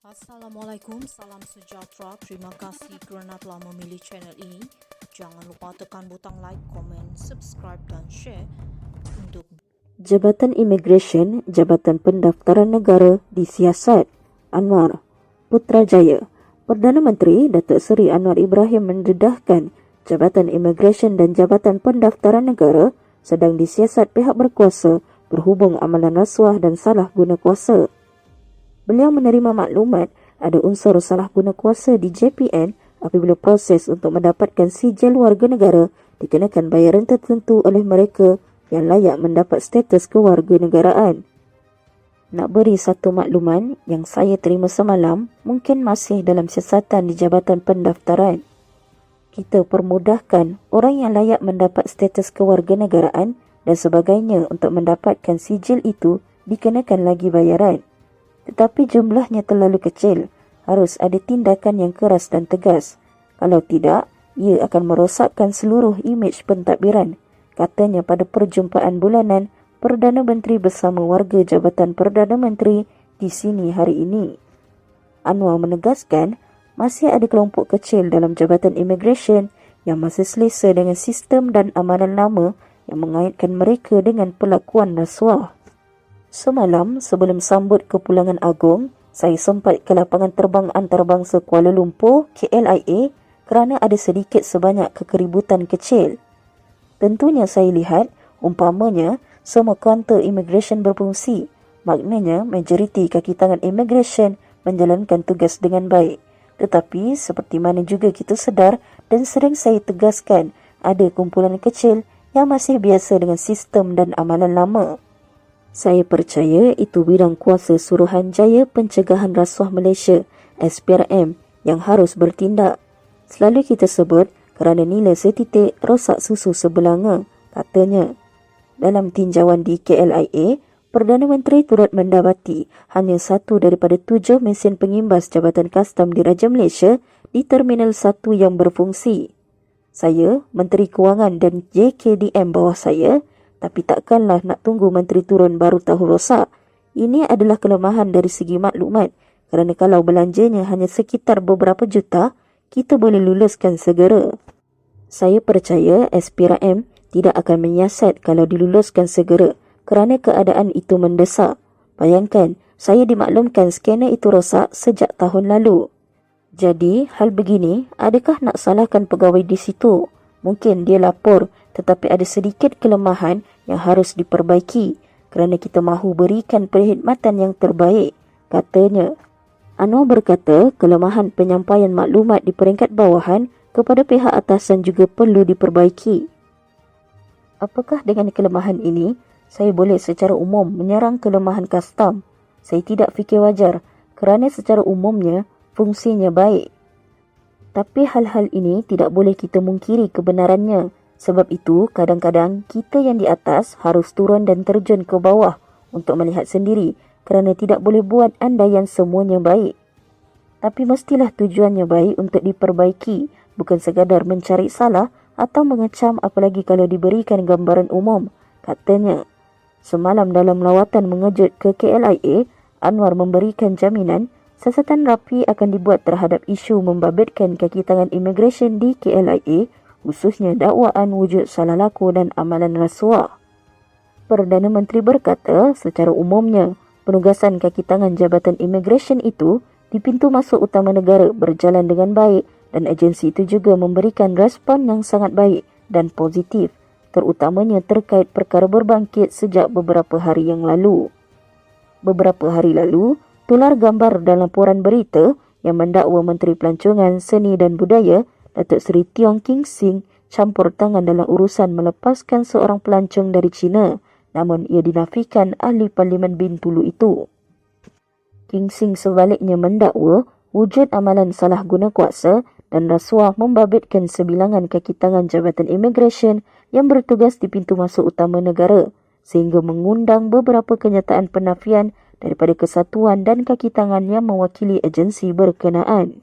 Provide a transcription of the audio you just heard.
Assalamualaikum, salam sejahtera. Terima kasih kerana telah memilih channel ini. Jangan lupa tekan butang like, komen, subscribe dan share untuk Jabatan Imigresen, Jabatan Pendaftaran Negara disiasat. Anwar Putrajaya. Perdana Menteri Datuk Seri Anwar Ibrahim mendedahkan Jabatan Imigresen dan Jabatan Pendaftaran Negara sedang disiasat pihak berkuasa berhubung amalan rasuah dan salah guna kuasa. Beliau menerima maklumat ada unsur salah guna kuasa di JPN apabila proses untuk mendapatkan sijil warga negara dikenakan bayaran tertentu oleh mereka yang layak mendapat status kewarganegaraan. Nak beri satu makluman yang saya terima semalam mungkin masih dalam siasatan di Jabatan Pendaftaran. Kita permudahkan orang yang layak mendapat status kewarganegaraan dan sebagainya untuk mendapatkan sijil itu dikenakan lagi bayaran. Tetapi jumlahnya terlalu kecil, harus ada tindakan yang keras dan tegas. Kalau tidak, ia akan merosakkan seluruh imej pentadbiran, katanya pada perjumpaan bulanan Perdana Menteri bersama warga Jabatan Perdana Menteri di sini hari ini. Anwar menegaskan, masih ada kelompok kecil dalam Jabatan Imigresen yang masih selesa dengan sistem dan amalan lama yang mengaitkan mereka dengan pelakuan rasuah. Semalam, sebelum sambut kepulangan agung, saya sempat ke lapangan terbang antarabangsa Kuala Lumpur, KLIA, kerana ada sedikit sebanyak kekeributan kecil. Tentunya saya lihat, umpamanya, semua kaunter imigresen berfungsi. Maknanya, majoriti kaki tangan imigresen menjalankan tugas dengan baik. Tetapi, seperti mana juga kita sedar dan sering saya tegaskan, ada kumpulan kecil yang masih biasa dengan sistem dan amalan lama. Saya percaya itu bidang kuasa Suruhanjaya Pencegahan Rasuah Malaysia, SPRM, yang harus bertindak. Selalu kita sebut kerana nilai setitik rosak susu sebelanga, katanya. Dalam tinjauan di KLIA, Perdana Menteri turut mendapati hanya satu daripada 7 mesin pengimbas Jabatan Kastam Diraja Malaysia di Terminal 1 yang berfungsi. Saya, Menteri Kewangan dan JKDM bawah saya, tapi takkanlah nak tunggu menteri turun baru tahu rosak. Ini adalah kelemahan dari segi maklumat kerana kalau belanjanya hanya sekitar beberapa juta, kita boleh luluskan segera. Saya percaya SPRM tidak akan menyiasat kalau diluluskan segera kerana keadaan itu mendesak. Bayangkan, saya dimaklumkan skena itu rosak sejak tahun lalu. Jadi, hal begini, adakah nak salahkan pegawai di situ? Mungkin dia lapor, tetapi ada sedikit kelemahan yang harus diperbaiki kerana kita mahu berikan perkhidmatan yang terbaik, katanya. Anwar berkata kelemahan penyampaian maklumat di peringkat bawahan kepada pihak atasan juga perlu diperbaiki. Apakah dengan kelemahan ini, saya boleh secara umum menyerang kelemahan kastam? Saya tidak fikir wajar kerana secara umumnya fungsinya baik. Tapi hal-hal ini tidak boleh kita mungkiri kebenarannya. Sebab itu, kadang-kadang kita yang di atas harus turun dan terjun ke bawah untuk melihat sendiri kerana tidak boleh buat andaian semuanya baik. Tapi mestilah tujuannya baik untuk diperbaiki, bukan sekadar mencari salah atau mengecam apalagi kalau diberikan gambaran umum, katanya. Semalam dalam lawatan mengejut ke KLIA, Anwar memberikan jaminan siasatan rapi akan dibuat terhadap isu membabitkan kaki tangan imigresen di KLIA, khususnya dakwaan wujud salah laku dan amalan rasuah. Perdana Menteri berkata, secara umumnya, penugasan kaki tangan Jabatan Imigresen itu di pintu masuk utama negara berjalan dengan baik dan agensi itu juga memberikan respon yang sangat baik dan positif, terutamanya terkait perkara berbangkit sejak beberapa hari yang lalu. Beberapa hari lalu, tular gambar dalam laporan berita yang mendakwa Menteri Pelancongan, Seni dan Budaya Datuk Seri Tiong King Sing campur tangan dalam urusan melepaskan seorang pelancong dari China, namun ia dinafikan ahli Parlimen Bintulu itu. King Sing sebaliknya mendakwa wujud amalan salah guna kuasa dan rasuah membabitkan sebilangan kaki tangan Jabatan Imigresen yang bertugas di pintu masuk utama negara, sehingga mengundang beberapa kenyataan penafian daripada kesatuan dan kaki tangan yang mewakili agensi berkenaan.